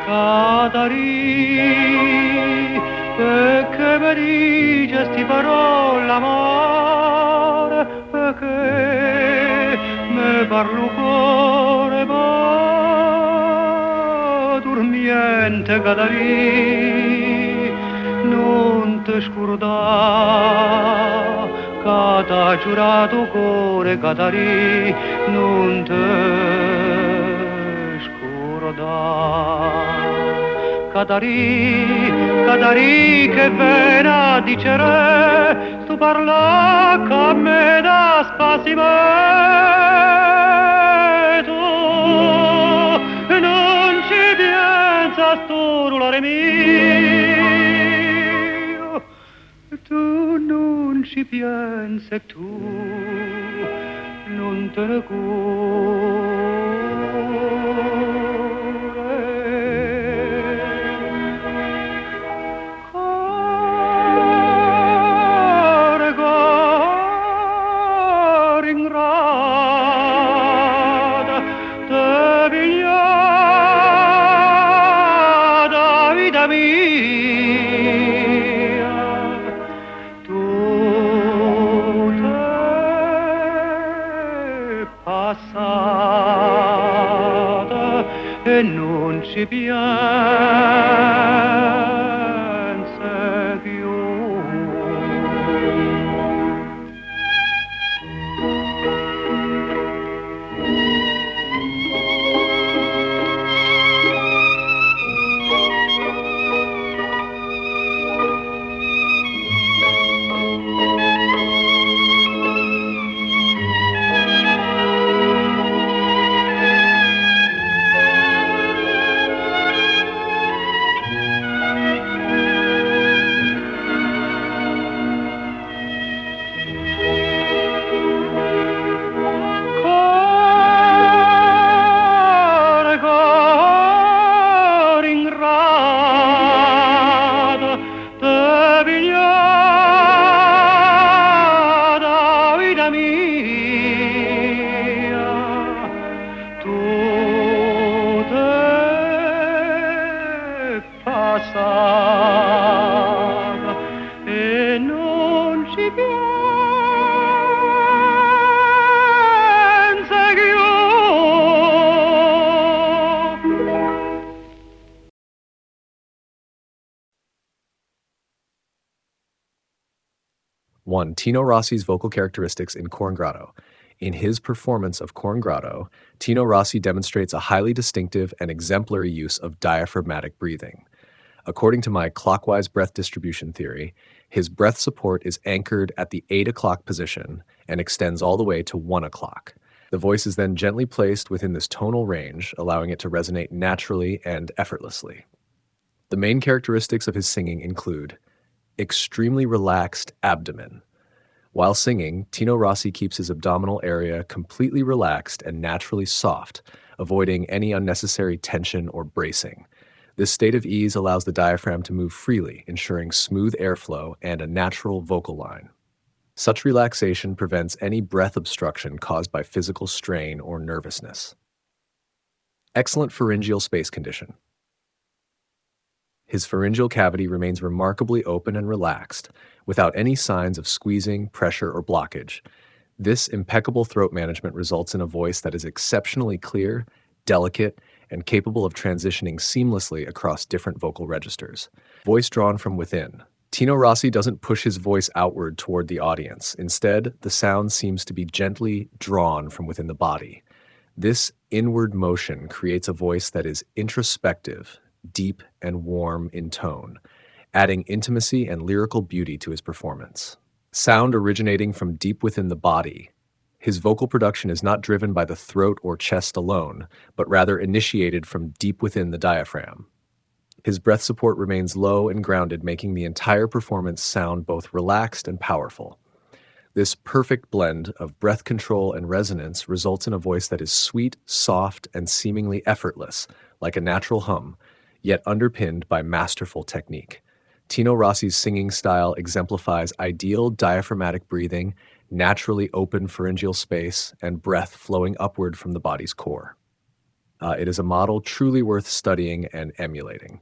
Cadari, perché mi dice sti parole amore, perché mi parlo cuore, ma dormiente Cadari, non ti scordà, che t'ha giurato cuore Cadari, non ti Cadari, Cadari che vena dicere, tu parla che me da spasimento, non ci pensa storulare mio, tu non ci pensi tu, non te ne e non ci pensa più. E non ci pensa più. One, Tino Rossi's vocal characteristics in Core ngrato. In his performance of Core ngrato, Tino Rossi demonstrates a highly distinctive and exemplary use of diaphragmatic breathing. According to my clockwise breath distribution theory, his breath support is anchored at the 8 o'clock position and extends all the way to 1 o'clock. The voice is then gently placed within this tonal range, allowing it to resonate naturally and effortlessly. The main characteristics of his singing include extremely relaxed abdomen. While singing, Tino Rossi keeps his abdominal area completely relaxed and naturally soft, avoiding any unnecessary tension or bracing. This state of ease allows the diaphragm to move freely, ensuring smooth airflow and a natural vocal line. Such relaxation prevents any breath obstruction caused by physical strain or nervousness. Excellent pharyngeal space condition. His pharyngeal cavity remains remarkably open and relaxed, without any signs of squeezing, pressure, or blockage. This impeccable throat management results in a voice that is exceptionally clear, delicate, and capable of transitioning seamlessly across different vocal registers. Voice drawn from within. Tino Rossi doesn't push his voice outward toward the audience. Instead, the sound seems to be gently drawn from within the body. This inward motion creates a voice that is introspective, deep, and warm in tone, adding intimacy and lyrical beauty to his performance. Sound originating from deep within the body. His vocal production is not driven by the throat or chest alone, but rather initiated from deep within the diaphragm. His breath support remains low and grounded, making the entire performance sound both relaxed and powerful. This perfect blend of breath control and resonance results in a voice that is sweet, soft, and seemingly effortless, like a natural hum, yet underpinned by masterful technique. Tino Rossi's singing style exemplifies ideal diaphragmatic breathing, naturally open pharyngeal space, and breath flowing upward from the body's core. It is a model truly worth studying and emulating.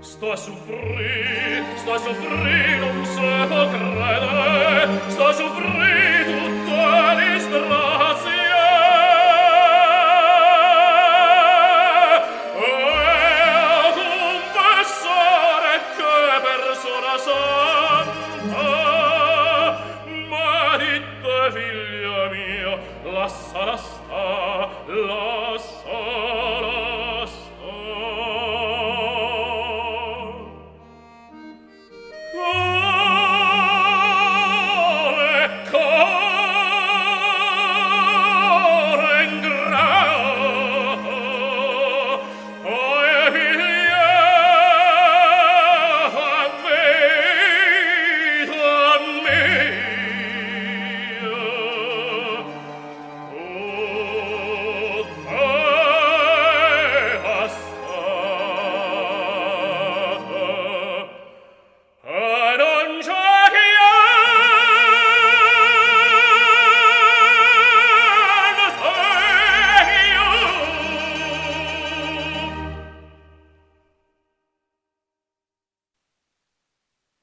Sto a soffrire, non se può credere, sto a soffrire tutte disgrazie. E a confessare che persona santa, ma dite, figlia mia, lasciala sta, lasciala sta.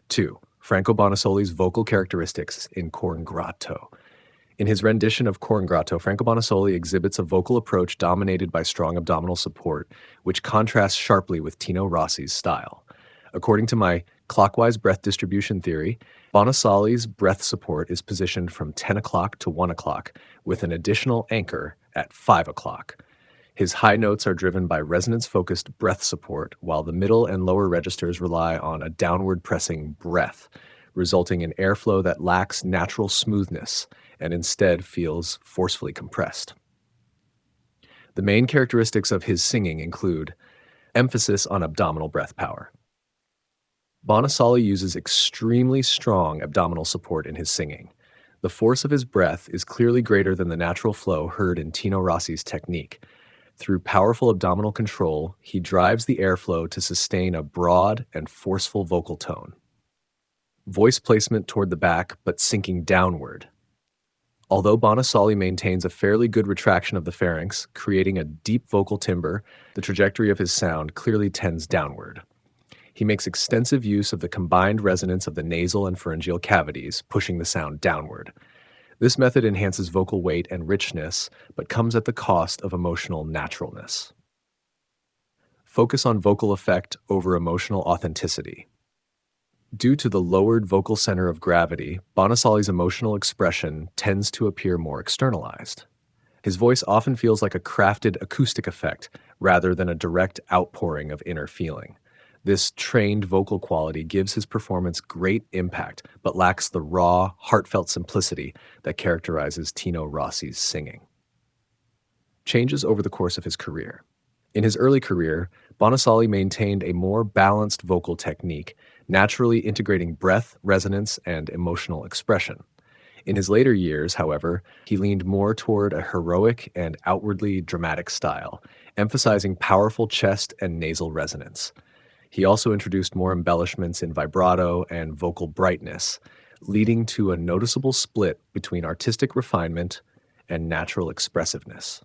Two, Franco Bonisolli's vocal characteristics in Core ngrato. In his rendition of Core ngrato, Franco Bonisolli exhibits a vocal approach dominated by strong abdominal support, which contrasts sharply with Tino Rossi's style. According to my clockwise breath distribution theory, Bonisolli's breath support is positioned from 10 o'clock to 1 o'clock, with an additional anchor at 5 o'clock. His high notes are driven by resonance-focused breath support, while the middle and lower registers rely on a downward-pressing breath, resulting in airflow that lacks natural smoothness and instead feels forcefully compressed. The main characteristics of his singing include emphasis on abdominal breath power, Bonisolli uses extremely strong abdominal support in his singing. The force of his breath is clearly greater than the natural flow heard in Tino Rossi's technique. Through powerful abdominal control, he drives the airflow to sustain a broad and forceful vocal tone. Voice placement toward the back, but sinking downward. Although Bonisolli maintains a fairly good retraction of the pharynx, creating a deep vocal timbre, the trajectory of his sound clearly tends downward. He makes extensive use of the combined resonance of the nasal and pharyngeal cavities, pushing the sound downward. This method enhances vocal weight and richness, but comes at the cost of emotional naturalness. Focus on vocal effect over emotional authenticity. Due to the lowered vocal center of gravity, Bonisolli's emotional expression tends to appear more externalized. His voice often feels like a crafted acoustic effect rather than a direct outpouring of inner feeling. This trained vocal quality gives his performance great impact, but lacks the raw, heartfelt simplicity that characterizes Tino Rossi's singing. Changes over the course of his career. In his early career, Bonisolli maintained a more balanced vocal technique, naturally integrating breath, resonance, and emotional expression. In his later years, however, he leaned more toward a heroic and outwardly dramatic style, emphasizing powerful chest and nasal resonance. He also introduced more embellishments in vibrato and vocal brightness, leading to a noticeable split between artistic refinement and natural expressiveness.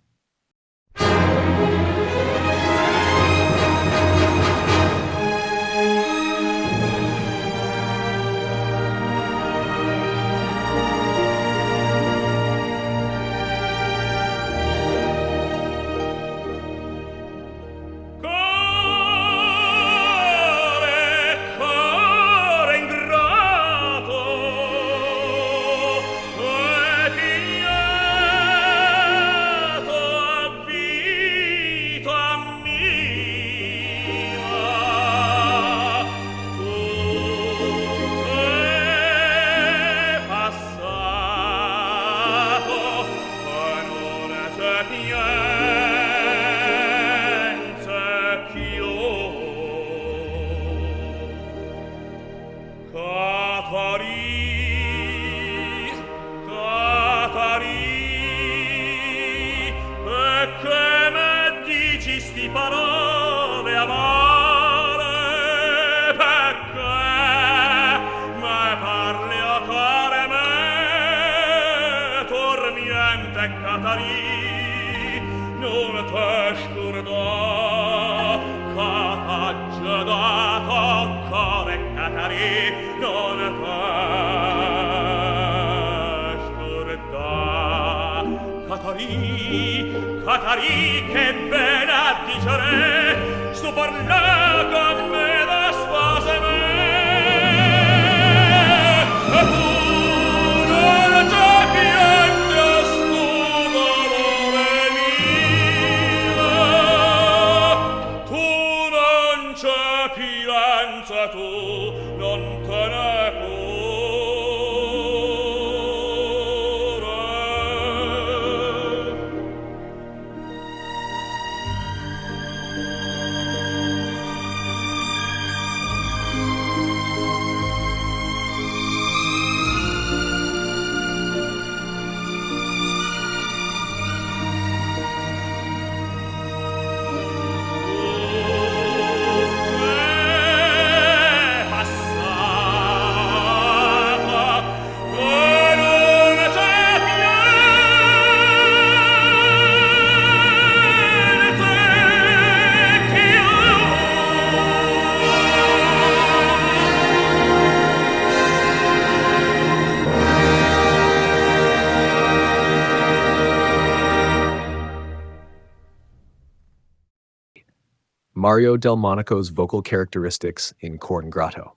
Mario Delmonico's vocal characteristics in Core ngrato.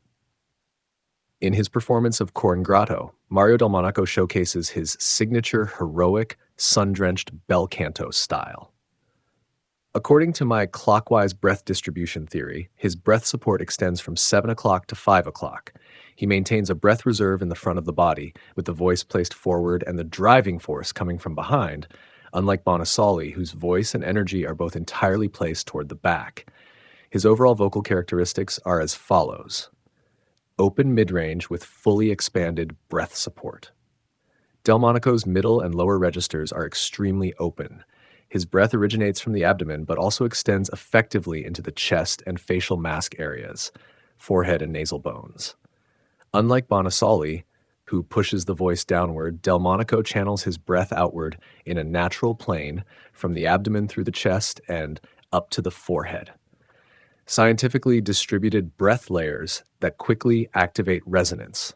In his performance of Core ngrato, Mario Delmonico showcases his signature heroic, sun-drenched bel canto style. According to my clockwise breath distribution theory, his breath support extends from 7 o'clock to 5 o'clock. He maintains a breath reserve in the front of the body, with the voice placed forward and the driving force coming from behind, unlike Bonisolli, whose voice and energy are both entirely placed toward the back. His overall vocal characteristics are as follows. open mid-range with fully expanded breath support. Delmonico's middle and lower registers are extremely open. His breath originates from the abdomen but also extends effectively into the chest and facial mask areas, forehead and nasal bones. Unlike Bonisolli, who pushes the voice downward, Delmonico channels his breath outward in a natural plane from the abdomen through the chest and up to the forehead. Scientifically distributed breath layers that quickly activate resonance.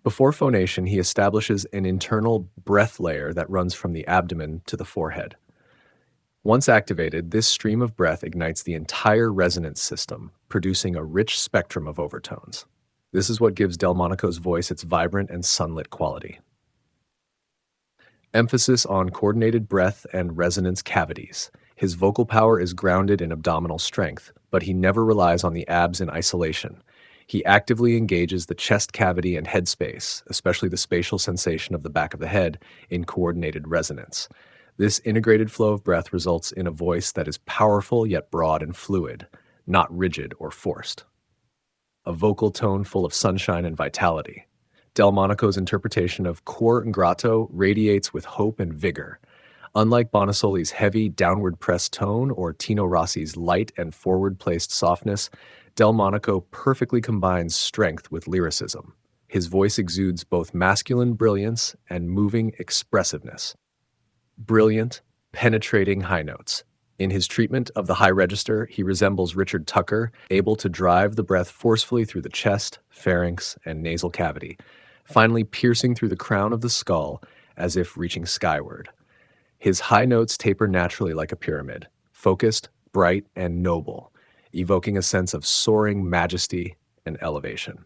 Before phonation, he establishes an internal breath layer that runs from the abdomen to the forehead. Once activated, this stream of breath ignites the entire resonance system, producing a rich spectrum of overtones. This is what gives Delmonico's voice its vibrant and sunlit quality. Emphasis on coordinated breath and resonance cavities. His vocal power is grounded in abdominal strength, but he never relies on the abs in isolation. He actively engages the chest cavity and head space, especially the spatial sensation of the back of the head, in coordinated resonance. This integrated flow of breath results in a voice that is powerful yet broad and fluid, not rigid or forced. A vocal tone full of sunshine and vitality. Delmonico's interpretation of Core ngrato radiates with hope and vigor. Unlike Bonisolli's heavy, downward-pressed tone or Tino Rossi's light and forward-placed softness, Delmonico perfectly combines strength with lyricism. His voice exudes both masculine brilliance and moving expressiveness. Brilliant, penetrating high notes. In his treatment of the high register, he resembles Richard Tucker, able to drive the breath forcefully through the chest, pharynx, and nasal cavity, finally piercing through the crown of the skull as if reaching skyward. His high notes taper naturally like a pyramid, focused, bright, and noble, evoking a sense of soaring majesty and elevation.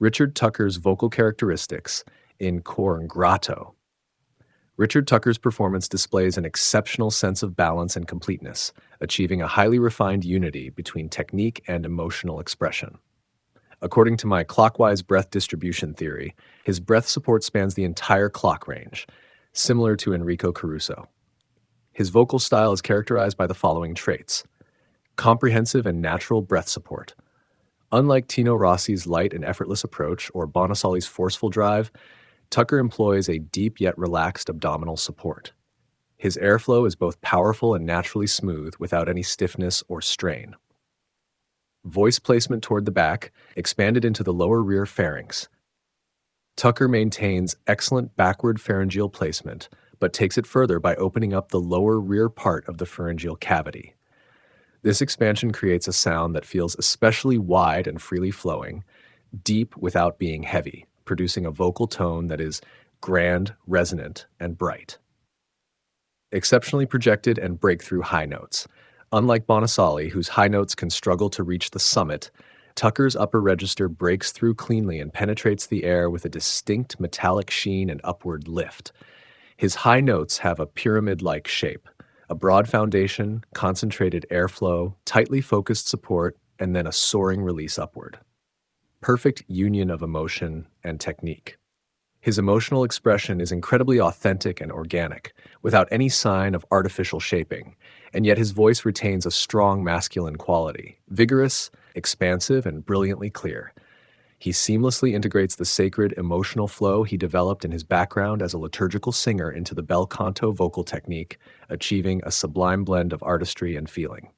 Richard Tucker's vocal characteristics in Core ngrato. Richard Tucker's performance displays an exceptional sense of balance and completeness, achieving a highly refined unity between technique and emotional expression. According to my clockwise breath distribution theory, his breath support spans the entire clock range, similar to Enrico Caruso. His vocal style is characterized by the following traits: comprehensive and natural breath support. Unlike Tino Rossi's light and effortless approach or Bonisolli's forceful drive, Tucker employs a deep yet relaxed abdominal support. His airflow is both powerful and naturally smooth without any stiffness or strain. Voice placement toward the back, expanded into the lower rear pharynx. Tucker maintains excellent backward pharyngeal placement, but takes it further by opening up the lower rear part of the pharyngeal cavity. This expansion creates a sound that feels especially wide and freely flowing, deep without being heavy, producing a vocal tone that is grand, resonant, and bright. Exceptionally projected and breakthrough high notes. Unlike Bonisolli, whose high notes can struggle to reach the summit, Tucker's upper register breaks through cleanly and penetrates the air with a distinct metallic sheen and upward lift. His high notes have a pyramid-like shape, a broad foundation, concentrated airflow, tightly focused support, and then a soaring release upward. Perfect union of emotion and technique. His emotional expression is incredibly authentic and organic, without any sign of artificial shaping, and yet his voice retains a strong masculine quality, vigorous, expansive, and brilliantly clear. He seamlessly integrates the sacred emotional flow he developed in his background as a liturgical singer into the bel canto vocal technique, achieving a sublime blend of artistry and feeling.